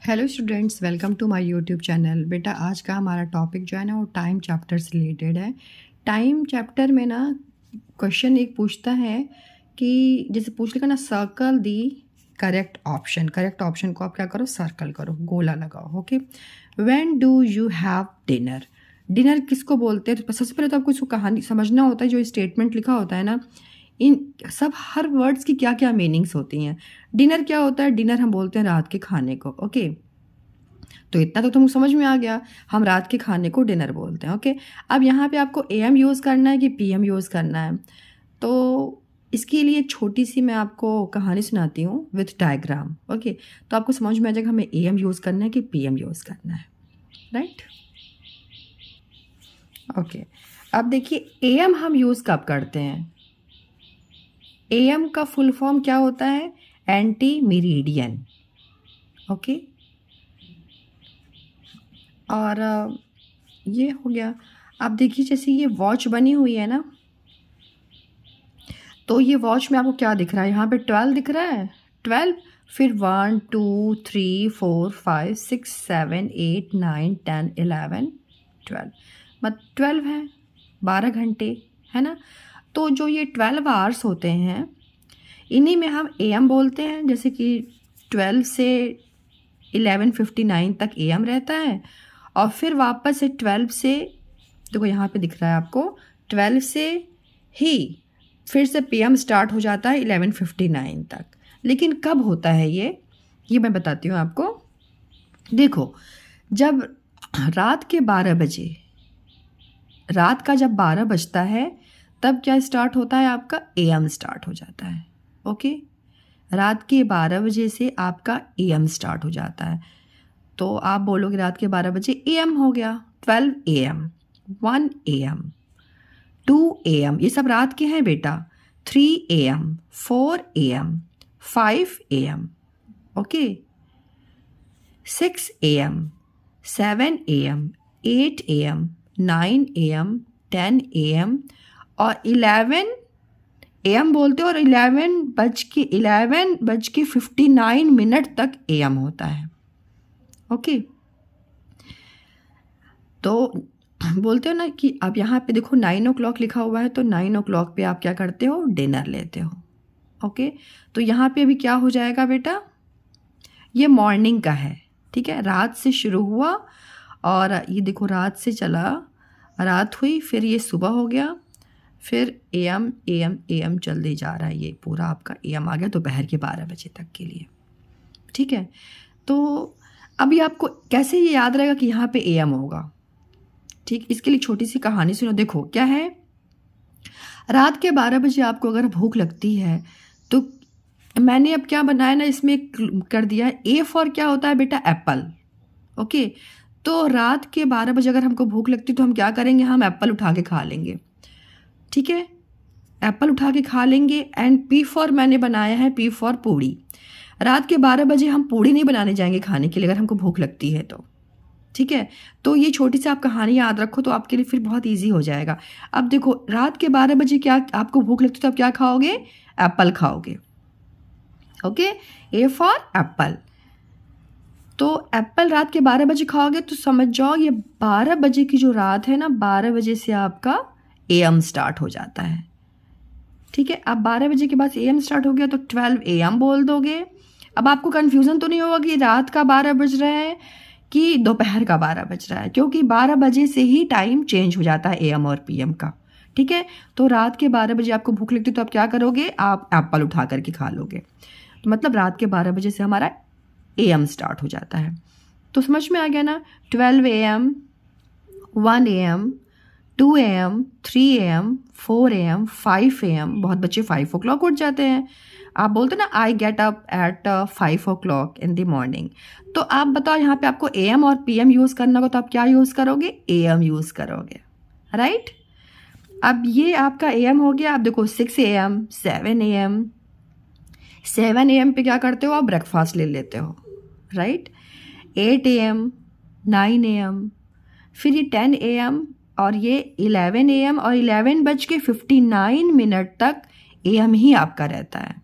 Hello students, welcome to my YouTube channel. बेटा आज का हमारा टॉपिक जो है ना वो टाइम चैप्टर से रिलेटेड है। टाइम चैप्टर में ना क्वेश्चन एक पूछता है कि जैसे पूछ लेगा ना, circle the correct option. Correct option को आप क्या करो, सर्कल करो, गोला लगाओ। Okay, when do you have dinner. Dinner किसको बोलते हैं? तो सबसे पहले तो आपको इसको कहानी समझना होता है। जो स्टेटमेंट लिखा होता है ना, इन सब हर वर्ड्स की क्या क्या मीनिंग्स होती हैं। डिनर क्या होता है? डिनर हम बोलते हैं रात के खाने को। ओके, तो इतना तो तुमको समझ में आ गया, हम रात के खाने को डिनर बोलते हैं। ओके, अब यहाँ पे आपको एम यूज़ करना है कि पीएम यूज़ करना है, तो इसके लिए एक छोटी सी मैं आपको कहानी सुनाती हूँ विथ डायग्राम। ओके, तो आपको समझ में आ जाएगा हमें एम यूज़ करना है कि पीएम यूज़ करना है। Right, okay. अब देखिए, एम हम यूज़ कब करते हैं? एम का फुल फॉर्म क्या होता है? Anti meridian. ओके, और ये हो गया। अब देखिए, जैसे ये वॉच बनी हुई है ना, तो ये वॉच में आपको क्या दिख रहा है? यहाँ पे 12 दिख रहा है, 12, फिर 1 2 3 4 5 6 7 8 9 10 11 12, मतलब 12 है, 12 घंटे है ना। तो जो ये 12 आवर्स होते हैं, इन्हीं में हम एम बोलते हैं। जैसे कि 12 से 11:59 तक एम रहता है, और फिर वापस से 12 से, देखो यहाँ पे दिख रहा है आपको, 12 से ही फिर से पीएम स्टार्ट हो जाता है 11:59 तक। लेकिन कब होता है ये मैं बताती हूँ आपको। देखो, जब रात के 12 बजे, रात का जब 12 बजता है, तब क्या स्टार्ट होता है? आपका एम स्टार्ट हो जाता है। ओके, रात के 12 बजे से आपका एम स्टार्ट हो जाता है। तो आप बोलोगे रात के 12 बजे एम हो गया, 12 AM, 1 AM, 2 AM, ये सब रात के हैं बेटा। 3 AM, 4 AM, 5 AM, okay, 6 AM, 7 AM, 8 AM, 9 AM, 10 AM और 11 AM बोलते हो, और 11:59 तक AM होता है। ओके, तो बोलते हो ना कि अब यहाँ पे देखो 9 o'clock लिखा हुआ है, तो 9 o'clock पे आप क्या करते हो? डिनर लेते हो। ओके, तो यहाँ पे अभी क्या हो जाएगा बेटा? ये मॉर्निंग का है, ठीक है, रात से शुरू हुआ और ये देखो रात से चला, रात हुई, फिर ये सुबह हो गया, फिर एम एम एम चलते जा रहा है। ये पूरा आपका एम आ गया दोपहर के 12 बजे तक के लिए। ठीक है, तो अभी आपको कैसे ये याद रहेगा कि यहाँ पे एम होगा? ठीक, इसके लिए छोटी सी कहानी सुनो। देखो क्या है, रात के 12 बजे आपको अगर भूख लगती है, तो मैंने अब क्या बनाया ना, इसमें कर दिया है ए फॉर क्या होता है बेटा? एप्पल। ओके, तो रात के 12 बजे अगर हमको भूख लगती तो हम क्या करेंगे? हम एप्पल उठा के खा लेंगे। ठीक है, एप्पल उठा के खा लेंगे। एंड पी फॉर मैंने बनाया है, पी फॉर पूड़ी। रात के 12 बजे हम पूड़ी नहीं बनाने जाएंगे खाने के लिए अगर हमको भूख लगती है तो। ठीक है, तो ये छोटी सी आप कहानी याद रखो तो आपके लिए फिर बहुत इजी हो जाएगा। अब देखो, रात के 12 बजे क्या आपको भूख लगती है तो आप क्या खाओगे? एप्पल खाओगे। Okay, A for Apple. तो एप्पल रात के 12 बजे खाओगे, तो समझ जाओ ये 12 बजे की जो रात है ना, 12 बजे से आपका एम स्टार्ट हो जाता है। ठीक है, अब 12 बजे के बाद एम स्टार्ट हो गया तो 12 AM बोल दोगे। अब आपको कन्फ्यूज़न तो नहीं होगा कि रात का 12 बज रहा है कि दोपहर का 12 बज रहा है, क्योंकि 12 बजे से ही टाइम चेंज हो जाता है AM और PM का। ठीक है, तो रात के 12 बजे आपको भूख लगती है तो आप क्या करोगे? आप एप्पल उठा करके खा लोगे। तो मतलब रात के 12 बजे से हमारा AM स्टार्ट हो जाता है। तो समझ में आ गया ना? 12 AM, 1 AM, 2 AM, 3 AM, 4 AM, 5 AM, बहुत बच्चे 5 o'clock उठ जाते हैं। आप बोलते ना I get up at 5 o'clock in the morning. तो आप बताओ, यहाँ पे आपको AM और PM यूज़ करना होगा तो आप क्या यूज़ करोगे? AM यूज़ करोगे। राइट, अब ये आपका AM हो गया। आप देखो 6 AM, 7 AM, 7 AM पे क्या करते हो? आप ब्रेकफास्ट ले लेते हो। राइट, 8 AM, 9 AM, फिर ये 10 AM और ये 11 AM और 11:59 तक AM ही आपका रहता है।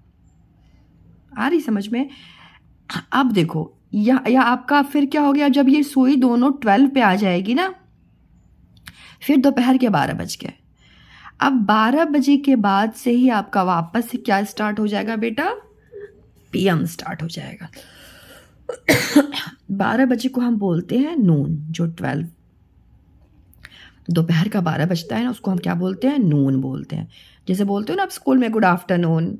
आ रही समझ में? अब देखो, या आपका फिर क्या हो गया, जब ये सुई दोनों 12 पे आ जाएगी ना, फिर दोपहर के 12 बज गए। अब 12 बजे के बाद से ही आपका वापस से क्या स्टार्ट हो जाएगा बेटा, पीएम स्टार्ट हो जाएगा। 12 बजे को हम बोलते हैं नून, जो 12 दोपहर का 12 बजता है ना, उसको हम क्या बोलते हैं, नून बोलते हैं। जैसे बोलते हो ना आप स्कूल में गुड आफ्टरनून,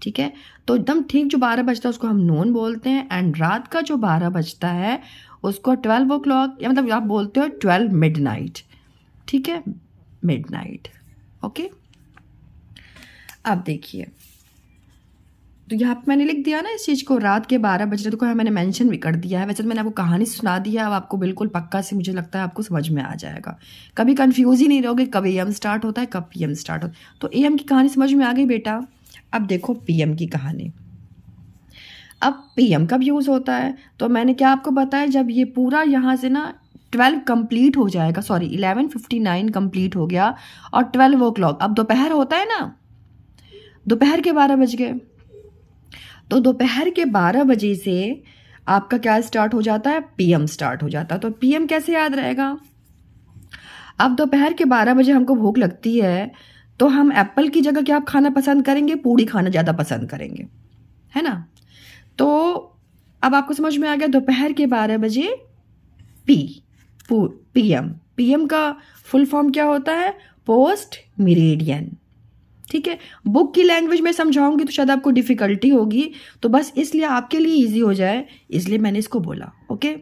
ठीक है। तो एकदम ठीक जो 12 बजता है उसको हम नून बोलते हैं। एंड रात का जो 12 बजता है उसको 12 o'clock, या मतलब आप बोलते हो 12 मिडनाइट, ठीक है, मिडनाइट। ओके, अब देखिए, तो यहाँ पे मैंने लिख दिया ना इस चीज़ को, रात के 12 बज रहे, तो मैंने मेंशन भी कर दिया है। वैसे तो मैंने आपको कहानी सुना दिया, अब आपको बिल्कुल पक्का से मुझे लगता है आपको समझ में आ जाएगा। कभी कंफ्यूज ही नहीं रहोगे कब एएम स्टार्ट होता है कब पीएम स्टार्ट होता है। तो एएम की कहानी समझ में आ गई बेटा। अब देखो पीएम की कहानी। अब पीएम कब यूज़ होता है, तो मैंने क्या आपको बताया, जब ये पूरा यहाँ से ना 12 कंप्लीट हो जाएगा, सॉरी 11:59 कंप्लीट हो गया और 12 o'clock, अब दोपहर होता है ना, दोपहर के 12 बज गए, तो दोपहर के 12 बजे से आपका क्या स्टार्ट हो जाता है, पीएम स्टार्ट हो जाता है। तो पीएम कैसे याद रहेगा, अब दोपहर के 12 बजे हमको भूख लगती है, तो हम एप्पल की जगह क्या आप खाना पसंद करेंगे, पूड़ी खाना ज़्यादा पसंद करेंगे, है ना। तो अब आपको समझ में आ गया, दोपहर के 12 बजे पीएम, पीएम का फुल फॉर्म क्या होता है, पोस्ट मेरिडियन, ठीक है। बुक की लैंग्वेज में समझाऊंगी तो शायद आपको डिफ़िकल्टी होगी, तो बस इसलिए आपके लिए इजी हो जाए इसलिए मैंने इसको बोला, ओके।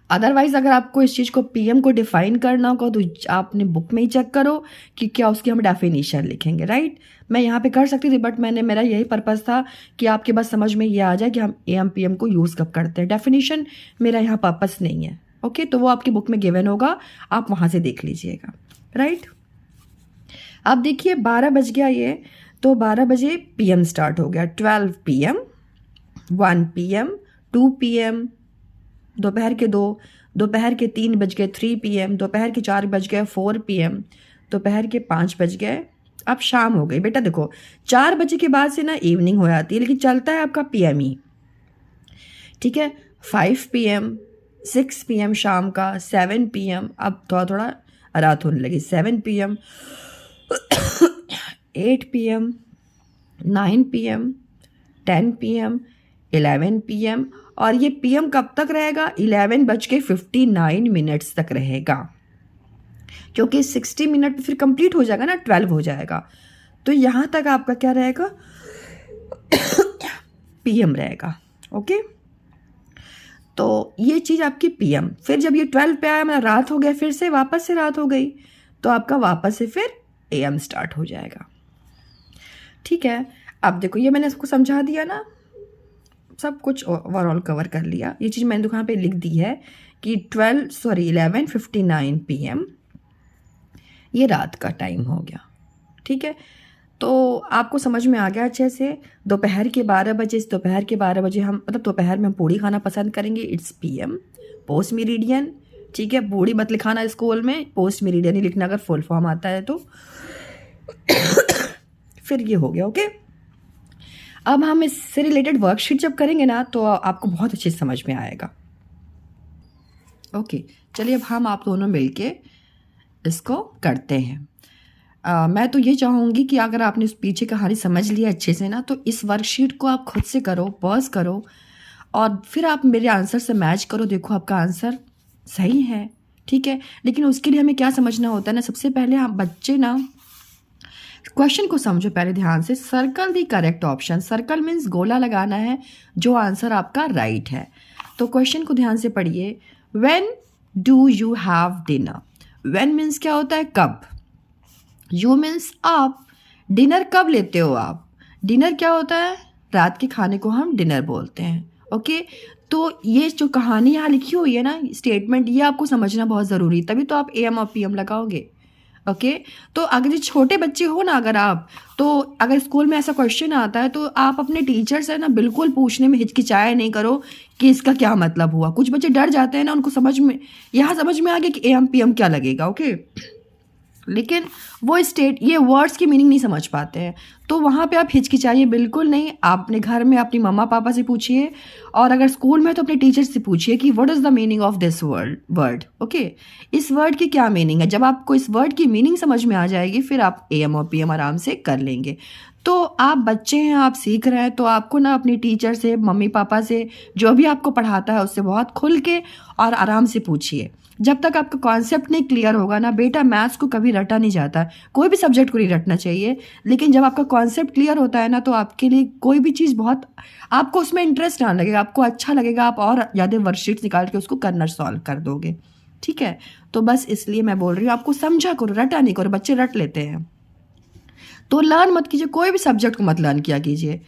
अदरवाइज़ अगर आपको इस चीज़ को पीएम को डिफ़ाइन करना होगा तो आपने बुक में ही चेक करो कि क्या उसकी हम डेफिनेशन लिखेंगे, राइट। मैं यहाँ पे कर सकती थी बट मेरा यही पर्पज़ था कि आपके बस समझ में ये आ जाए कि हम एएम पीएम को यूज़ कब करते हैं। डेफिनेशन मेरा यहाँ पर्पज़ नहीं है, ओके। तो वो आपकी बुक में गिवन होगा, आप वहाँ से देख लीजिएगा, राइट। अब देखिए 12 बज गया ये, तो 12 बजे पीएम स्टार्ट हो गया, 12 PM, 1 PM, 2 PM, दोपहर के 2, दोपहर के 3 बज गए 3 PM, दोपहर के 4 बज गए 4 PM, दोपहर के 5 बज गए, अब शाम हो गई। बेटा देखो 4 बजे के बाद से ना इवनिंग हो जाती है, लेकिन चलता है आपका PM ही, ठीक है। 5 PM, 6 PM शाम का, 7 PM, अब थोड़ा थोड़ा रात होने लगी, 7 PM, 8 PM, 9 PM, 10 PM, 11 PM, और ये PM कब तक रहेगा, 11:59 तक रहेगा, क्योंकि 60 मिनट फिर कंप्लीट हो जाएगा ना, 12 हो जाएगा, तो यहाँ तक आपका क्या रहेगा, PM रहेगा, ओके। तो ये चीज़ आपकी PM, फिर जब ये 12 पे आया मेरा रात हो गया, फिर से वापस से रात हो गई, तो आपका वापस से फिर AM स्टार्ट हो जाएगा, ठीक है। अब देखो ये मैंने इसको समझा दिया ना, सब कुछ ओवरऑल कवर कर लिया। ये चीज़ मैंने दुकान पे लिख दी है कि 11:59 PM ये रात का टाइम हो गया, ठीक है। तो आपको समझ में आ गया अच्छे से। दोपहर के 12 बजे, दोपहर के 12 बजे हम मतलब दोपहर में हम पूड़ी खाना पसंद करेंगे, इट्स PM, पोस्ट मेरिडियन, ठीक है। पूड़ी मत लिखाना स्कूल में, पोस्ट मेरिडियन ही लिखना अगर फुल फॉर्म आता है तो। फिर ये हो गया, ओके। अब हम इससे रिलेटेड वर्कशीट जब करेंगे ना तो आपको बहुत अच्छे से समझ में आएगा, ओके। चलिए अब हम आप दोनों मिलके इसको करते हैं। मैं तो ये चाहूँगी कि अगर आपने उस पीछे कहानी समझ लिया अच्छे से ना, तो इस वर्कशीट को आप खुद से करो, पॉज करो और फिर आप मेरे आंसर से मैच करो, देखो आपका आंसर सही है, ठीक है। लेकिन उसके लिए हमें क्या समझना होता है ना, सबसे पहले आप बच्चे ना क्वेश्चन को समझो पहले ध्यान से। Circle the correct option, circle means गोला लगाना है जो आंसर आपका राइट है। तो क्वेश्चन को ध्यान से पढ़िए, when do you have dinner, when means क्या होता है, कब, यू मीन्स आप, डिनर कब लेते हो आप, डिनर क्या होता है, रात के खाने को हम डिनर बोलते हैं, ओके। तो ये जो कहानी यहाँ लिखी हुई है ना, स्टेटमेंट, ये आपको समझना बहुत ज़रूरी, तभी तो आप AM और PM लगाओगे, ओके। तो अगर छोटे बच्चे हो ना, अगर आप, तो अगर स्कूल में ऐसा क्वेश्चन आता है तो आप अपने टीचर से ना बिल्कुल पूछने में हिचकिचाया नहीं करो कि इसका क्या मतलब हुआ। कुछ बच्चे डर जाते हैं ना, उनको समझ में, यहाँ समझ में आ गया कि AM PM क्या लगेगा, ओके। लेकिन वो स्टेट ये वर्ड्स की मीनिंग नहीं समझ पाते हैं, तो वहाँ पे आप हिचकिचाइए बिल्कुल नहीं। आप अपने घर में अपनी मम्मा पापा से पूछिए, और अगर स्कूल में तो अपने टीचर से पूछिए कि what is the meaning of this word. Okay, इस वर्ड की क्या मीनिंग है। जब आपको इस वर्ड की मीनिंग समझ में आ जाएगी, फिर आप AM और PM आराम से कर लेंगे। तो आप बच्चे हैं, आप सीख रहे हैं, तो आपको ना अपनी टीचर से, मम्मी पापा से, जो भी आपको पढ़ाता है उससे बहुत खुल के और आराम से पूछिए। जब तक आपका कॉन्सेप्ट नहीं क्लियर होगा ना बेटा, मैथ्स को कभी रटा नहीं जाता, कोई भी सब्जेक्ट को नहीं रटना चाहिए, लेकिन जब आपका कॉन्सेप्ट क्लियर होता है ना, तो आपके लिए कोई भी चीज़ बहुत, आपको उसमें इंटरेस्ट आने लगेगा, आपको अच्छा लगेगा, आप और ज़्यादा वर्कशीट्स निकाल के उसको करना सॉल्व कर दोगे। ठीक है, तो बस इसलिए मैं बोल रही हूँ, आपको समझा करो, रटा नहीं करो। बच्चे रट लेते हैं, तो लर्न मत कीजिए, कोई भी सब्जेक्ट को मत लर्न किया कीजिए,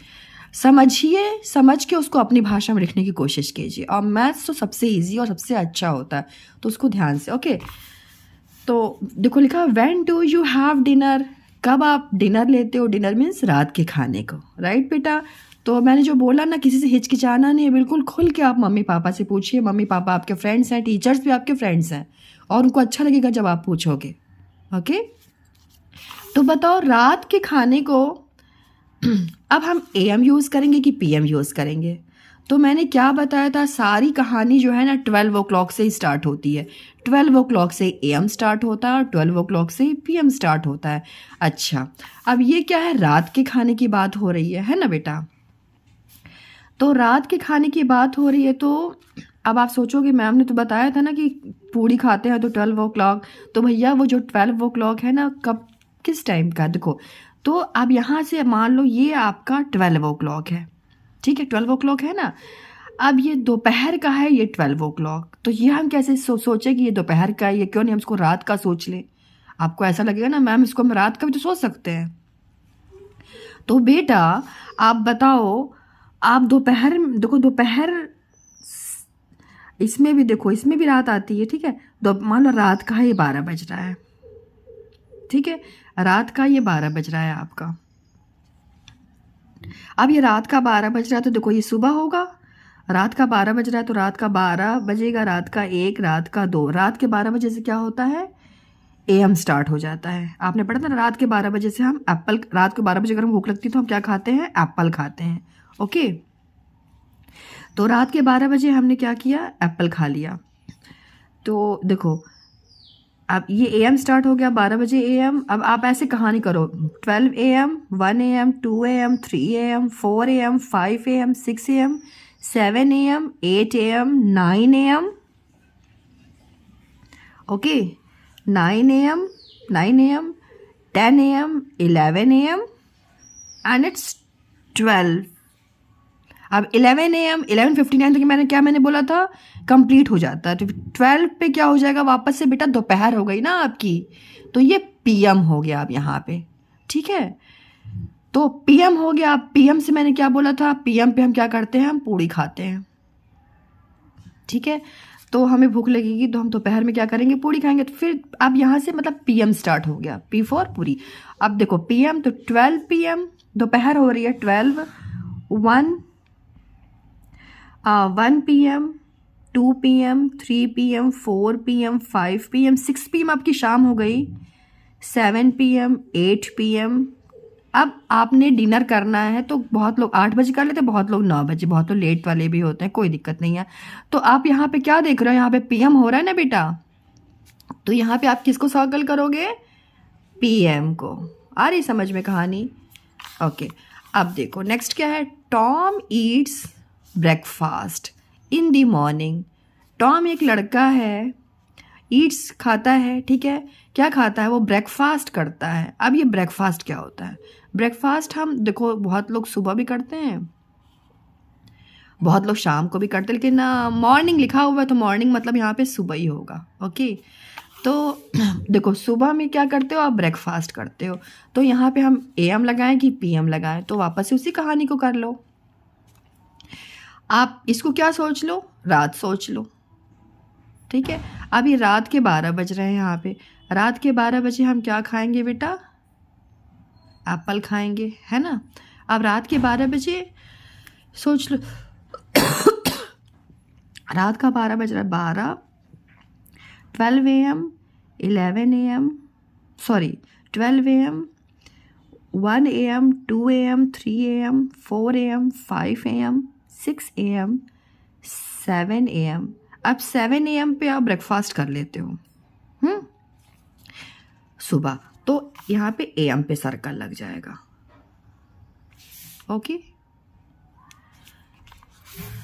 समझिए, समझ के उसको अपनी भाषा में लिखने की कोशिश कीजिए। और मैथ्स तो सबसे इजी और सबसे अच्छा होता है, तो उसको ध्यान से। ओके, तो देखो लिखा when do you have dinner, कब आप डिनर लेते हो। डिनर मीन्स रात के खाने को, राइट बेटा। तो मैंने जो बोला ना, किसी से हिचकिचाना नहीं है, बिल्कुल खुल के आप मम्मी पापा से पूछिए। मम्मी पापा आपके फ्रेंड्स हैं, टीचर्स भी आपके फ्रेंड्स हैं, और उनको अच्छा लगेगा जब आप पूछोगे। ओके, तो बताओ रात के खाने को अब हम AM यूज़ करेंगे कि PM यूज़ करेंगे। तो मैंने क्या बताया था, सारी कहानी जो है ना 12 o'clock से ही स्टार्ट होती है। 12 o'clock से AM स्टार्ट होता है और 12 o'clock से PM स्टार्ट होता है। अच्छा, अब ये क्या है, रात के खाने की बात हो रही है ना बेटा। तो रात के खाने की बात हो रही है, तो अब आप सोचोगे मैम ने तो बताया था ना कि पूड़ी खाते हैं तो 12 o'clock, तो भैया वो जो 12 o'clock है ना, कब किस टाइम का, देखो। तो अब यहाँ से मान लो ये आपका 12 o'clock है, ठीक है, 12 o'clock है ना। अब ये दोपहर का है, ये 12 o'clock, तो ये हम कैसे सोचे कि ये दोपहर का है, ये क्यों नहीं हम इसको रात का सोच लें। आपको ऐसा लगेगा ना मैम इसको हम रात का भी तो सोच सकते हैं। तो बेटा आप बताओ, आप दोपहर, देखो दोपहर इसमें भी देखो, इसमें भी रात आती है, ठीक है। मान लो रात का ये 12 बज रहा है, ठीक है, रात का ये 12 बज रहा है आपका। अब ये रात का 12 बज रहा है, तो देखो ये सुबह होगा। रात का 12 बज रहा है, तो रात का 12 बजेगा, रात का 1, रात का 2, रात के 12 बजे से क्या होता है, AM स्टार्ट हो जाता है। आपने पढ़ा था ना, रात के 12 बजे से हम एप्पल, रात को 12 बजे अगर हम भूख लगती है तो हम क्या खाते हैं, एप्पल खाते हैं। ओके, तो रात के 12 बजे हमने क्या किया, एप्पल खा लिया। तो देखो अब ये AM स्टार्ट हो गया, 12 बजे AM। अब आप ऐसे कहानी करो, 12 AM, 1 AM, 2 AM, 3 AM, 4 AM, 5 AM, 6 AM, 7 AM, 8 AM, 9 AM, okay, 9 AM, 9 AM, 10 AM, 11 AM and it's 12। अब 11 AM, 11:59 तक मैंने बोला था कंप्लीट हो जाता है। तो 12 पे क्या हो जाएगा वापस से बेटा, दोपहर हो गई ना आपकी, तो ये PM हो गया अब यहाँ पे, ठीक है। तो PM हो गया। अब PM से मैंने क्या बोला था, PM पे हम क्या करते हैं, हम पूड़ी खाते हैं, ठीक है। तो हमें भूख लगेगी तो हम दोपहर में क्या करेंगे, पूड़ी खाएंगे। तो फिर अब यहाँ से मतलब PM स्टार्ट हो गया, P फॉर पूरी। अब देखो PM, तो 12 PM, दोपहर हो रही है 12, 1 PM, 2 PM, 3 PM, 4 PM, 5 PM, 6 PM आपकी शाम हो गई, 7 PM, 8 PM। अब आपने डिनर करना है तो बहुत लोग 8 बजे कर लेते हैं, बहुत लोग 9 बजे, बहुत लोग लेट वाले भी होते हैं, कोई दिक्कत नहीं है। तो आप यहाँ पे क्या देख रहे हो, यहाँ पे PM हो रहा है ना बेटा, तो यहाँ पे आप किसको सर्कल करोगे, PM को। आ रही समझ में कहानी। ओके, अब देखो नेक्स्ट क्या है, Tom Yeats breakfast in the morning. Tom एक लड़का है, ईट्स खाता है, ठीक है, क्या खाता है वो, ब्रेकफास्ट करता है। अब ये ब्रेकफास्ट क्या होता है, ब्रेकफास्ट हम देखो बहुत लोग सुबह भी करते हैं, बहुत लोग शाम को भी करते हैं, लेकिन मॉर्निंग लिखा हुआ है तो मॉर्निंग मतलब यहाँ पे सुबह ही होगा। ओके, तो देखो सुबह में क्या करते हो आप, ब्रेकफास्ट करते हो, तो यहाँ पे हम AM लगाएं कि PM लगाएं, तो वापस से उसी कहानी को कर लो। आप इसको क्या सोच लो, रात सोच लो, ठीक है। अब ये रात के 12 बज रहे हैं, यहाँ पे रात के 12 बजे हम क्या खाएंगे बेटा, एप्पल खाएंगे, है ना। अब रात के 12 बजे सोच लो रात का 12 बज रहा है, 12, 12 AM, 11 AM, sorry 12 AM, 1 AM, 2 AM, 3 AM, 4 AM, 5 AM, 6 AM, 7 AM। अब 7 AM पे आप ब्रेकफास्ट कर लेते हो सुबह, तो यहाँ पे AM पे सर्कल लग जाएगा। ओके,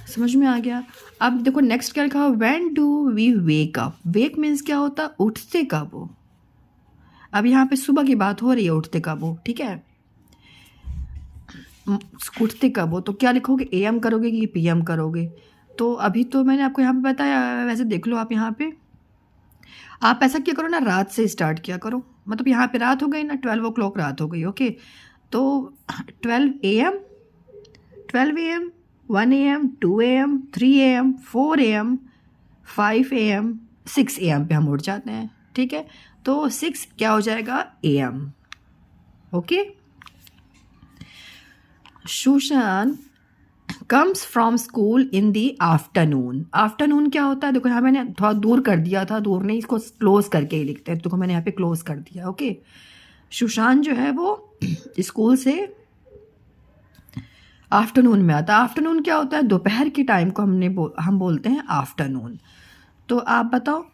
समझ में आ गया। अब देखो नेक्स्ट क्या लिखा, when do we wake up. Wake means क्या होता है, उठते कब हो। अब यहाँ पे सुबह की बात हो रही है, उठते कब हो, ठीक है। उठते कब हो तो क्या लिखोगे, AM करोगे कि PM करोगे। तो अभी तो मैंने आपको यहाँ पे बताया, वैसे देख लो आप यहाँ पे, आप ऐसा क्या करो ना, रात से स्टार्ट किया करो। मतलब यहाँ पे रात हो गई ना, 12 o'clock रात हो गई। ओके, तो 12 AM, 12 AM, 1 AM, 2 AM, 3 AM, 4 AM, 5 AM, 6 AM पे हम उठ जाते हैं, ठीक है। तो 6 क्या हो जाएगा, AM। Okay, Sushant comes from school in the afternoon. Afternoon क्या होता है, देखो यहाँ मैंने थोड़ा दूर कर दिया था, दूर नहीं, इसको क्लोज करके ही लिखते हैं, देखो मैंने यहाँ पे क्लोज कर दिया। ओके, सुशांत जो है वो स्कूल से आफ्टरनून में आता है। आफ्टरनून क्या होता है, दोपहर के टाइम को हम बोलते हैं आफ्टरनून। तो आप बताओ,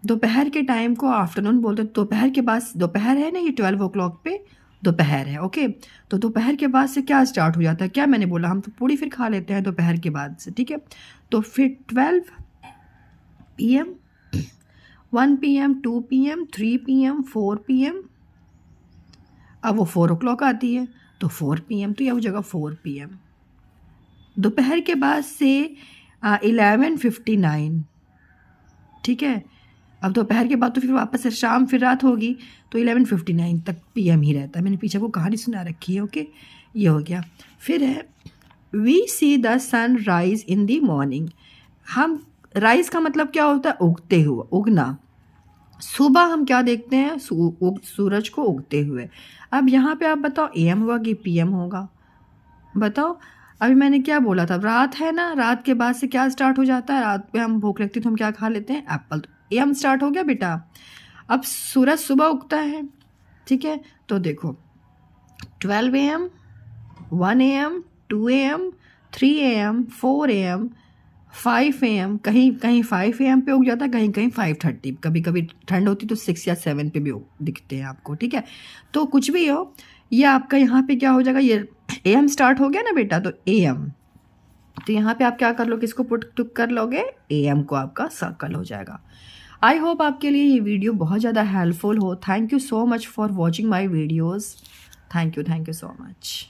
दोपहर के टाइम को आफ्टरनून बोलते हैं। दोपहर के बाद, दोपहर है ना, ये 12 o'clock पे दोपहर है। ओके, तो दोपहर के बाद से क्या स्टार्ट हो जाता है, क्या मैंने बोला, हम तो पूरी फिर खा लेते हैं दोपहर के बाद से, ठीक है। तो फिर 12 PM, 1 PM, 2 PM, 3 PM, 4 PM। अब वो 4 o'clock आती है, तो 4 PM, तो यह हो जाएगा 4 PM। दोपहर के बाद से 11:59, ठीक है। अब दोपहर के बाद तो फिर वापस से शाम, फिर रात होगी, तो 11:59 तक PM ही रहता है। मैंने पीछे को कहानी सुना रखी है। ओके, ये हो गया। फिर है we see the sun rise in the morning. हम, राइज का मतलब क्या होता है, उगते हुए, उगना। सुबह हम क्या देखते हैं, सूरज को उगते हुए। अब यहाँ पे आप बताओ AM होगा कि PM होगा, बताओ। अभी मैंने क्या बोला था, रात है ना, रात के बाद से क्या स्टार्ट हो जाता है, रात पे हम भूख लगती है तो हम क्या खा लेते हैं, एप्पल। तो AM स्टार्ट हो गया बेटा। अब सूरज सुबह उगता है, ठीक है। तो देखो 12 AM, 1 AM, 2 AM, 3 AM, 4 AM, 5 AM, कहीं कहीं 5 AM पे उग जाता है, कहीं कहीं 5:30। कभी कभी ठंड होती तो 6 या 7 पे भी दिखते हैं आपको, ठीक है। तो कुछ भी हो, ये आपका यहाँ पे क्या हो जाएगा, ये AM स्टार्ट हो गया ना बेटा, तो AM। तो यहाँ पे आप क्या कर लोगे, इसको पुट टुक कर लोगे, AM को आपका सर्कल हो जाएगा। आई होप आपके लिए ये वीडियो बहुत ज़्यादा हेल्पफुल हो। Thank you so much for watching my videos. Thank you so much.